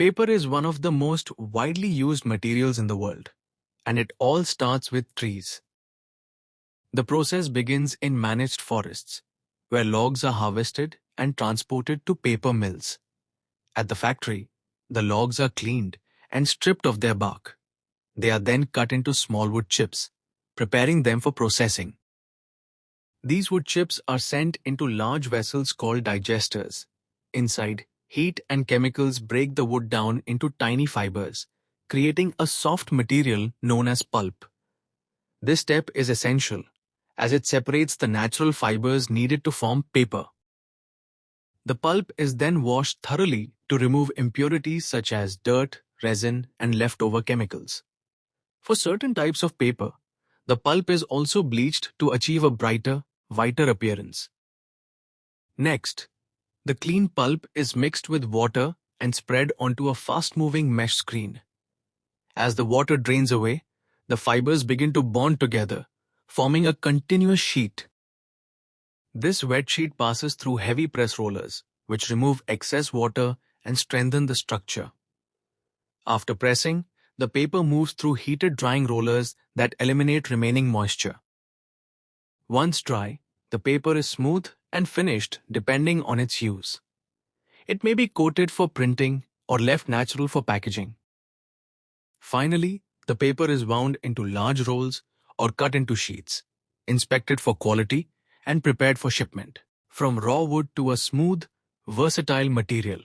Paper is one of the most widely used materials in the world, and it all starts with trees. The process begins in managed forests, where logs are harvested and transported to paper mills. At the factory, the logs are cleaned and stripped of their bark. They are then cut into small wood chips, preparing them for processing. These wood chips are sent into large vessels called digesters. Inside, heat and chemicals break the wood down into tiny fibers, creating a soft material known as pulp. This step is essential, as it separates the natural fibers needed to form paper. The pulp is then washed thoroughly to remove impurities such as dirt, resin, and leftover chemicals. For certain types of paper, the pulp is also bleached to achieve a brighter, whiter appearance. Next, the clean pulp is mixed with water and spread onto a fast-moving mesh screen. As the water drains away, the fibers begin to bond together, forming a continuous sheet. This wet sheet passes through heavy press rollers, which remove excess water and strengthen the structure. After pressing, the paper moves through heated drying rollers that eliminate remaining moisture. Once dry, the paper is smooth and finished depending on its use. It may be coated for printing or left natural for packaging. Finally, the paper is wound into large rolls or cut into sheets, inspected for quality, and prepared for shipment. From raw wood to a smooth, versatile material,